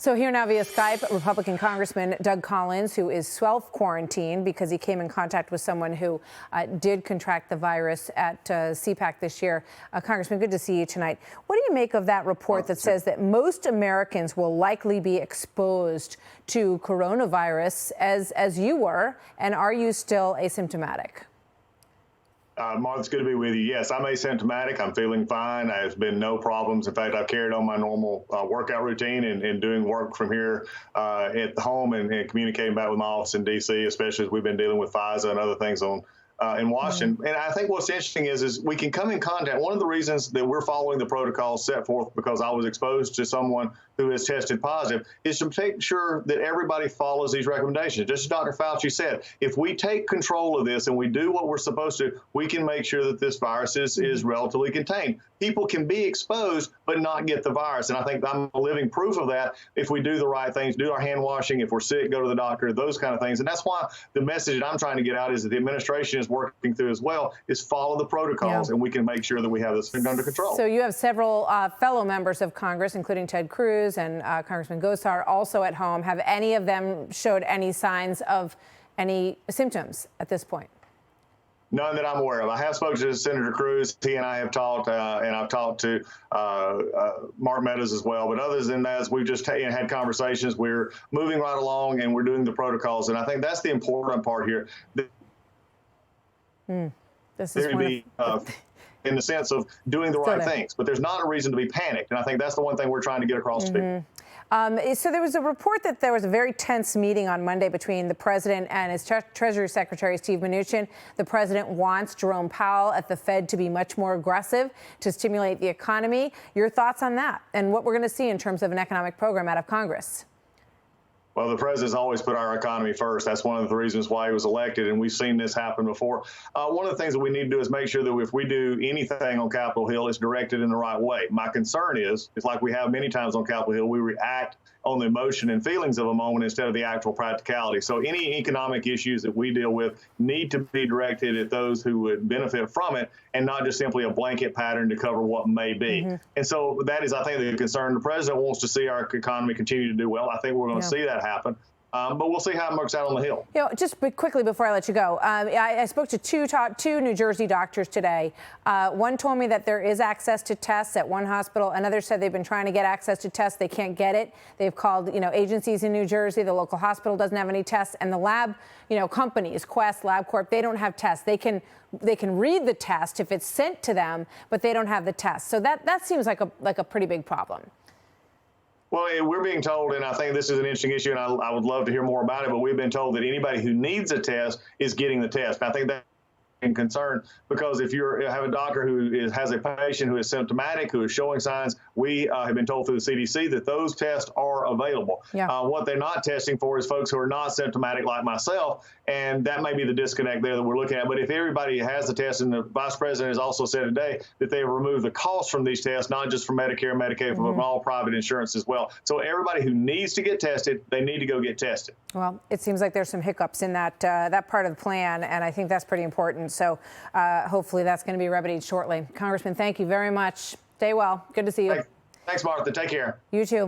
So here now via Skype, Republican Congressman Doug Collins, who is self-quarantined because he came in contact with someone who did contract the virus at CPAC this year. Congressman, good to see you tonight. What do you make of that report that says that most Americans will likely be exposed to coronavirus as you were, and are you still asymptomatic? Martha, it's good to be with you. Yes, I'm asymptomatic. I'm feeling fine. There's been no problems. In fact, I've carried on my normal workout routine and doing work from here at home and communicating back with my office in D.C., especially as we've been dealing with FISA and other things in Washington. And I think what's interesting is we can come in contact. One of the reasons that we're following the protocol set forth because I was exposed to someone who has tested positive is to make sure that everybody follows these recommendations. Just as Dr. Fauci said, if we take control of this and we do what we're supposed to, we can make sure that this virus is relatively contained. People can be exposed but not get the virus. And I think I'm living proof of that if we do the right things, do our hand washing, if we're sick, go to the doctor, those kind of things. And that's why the message that I'm trying to get out is that the administration is working through as well, is follow the protocols, and we can make sure that we have this under control. So you have several fellow members of Congress, including Ted Cruz and Congressman Gosar, also at home. Have any of them showed any signs of any symptoms at this point? None that I'm aware of. I have spoken to Senator Cruz. He and I have talked, and I've talked to Mark Meadows as well. But other than that, we've just had conversations. We're moving right along, and we're doing the protocols. And I think that's the important part here. This is in the sense of doing the right things. But there's not a reason to be panicked. And I think that's the one thing we're trying to get across to people. So there was a report that there was a very tense meeting on Monday between the president and his Treasury Secretary, Steve Mnuchin. The president wants Jerome Powell at the Fed to be much more aggressive to stimulate the economy. Your thoughts on that and what we're going to see in terms of an economic program out of Congress? Well, the president's always put our economy first. That's one of the reasons why he was elected, and we've seen this happen before. One of the things that we need to do is make sure that if we do anything on Capitol Hill, it's directed in the right way. My concern is, it's like we have many times on Capitol Hill, we react on the emotion and feelings of a moment instead of the actual practicality. So any economic issues that we deal with need to be directed at those who would benefit from it and not just simply a blanket pattern to cover what may be. And so that is, I think, the concern. The president wants to see our economy continue to do well. I think we're going to see that happen. But we'll see how it works out on the Hill. You know, just quickly before I let you go, I spoke to two New Jersey doctors today. One told me that there is access to tests at one hospital. Another said they've been trying to get access to tests. They can't get it. They've called, agencies in New Jersey. The local hospital doesn't have any tests. And the lab, companies, Quest, LabCorp, they don't have tests. They can read the test if it's sent to them, but they don't have the test. So that seems like a pretty big problem. Well, we're being told, and I think this is an interesting issue, and I would love to hear more about it, but we've been told that anybody who needs a test is getting the test. And I think that's concern because if you have a doctor who has a patient who is symptomatic, who is showing signs, we have been told through the CDC that those tests are available. What they're not testing for is folks who are not symptomatic like myself, and that may be the disconnect there that we're looking at. But if everybody has the test, and the vice president has also said today that they have removed the cost from these tests, not just from Medicare, Medicaid, but from all private insurance as well. So everybody who needs to get tested, they need to go get tested. Well, it seems like there's some hiccups in that part of the plan, and I think that's pretty important. So hopefully that's going to be remedied shortly. Congressman, thank you very much. Stay well. Good to see you. Thanks, Martha. Take care. You too.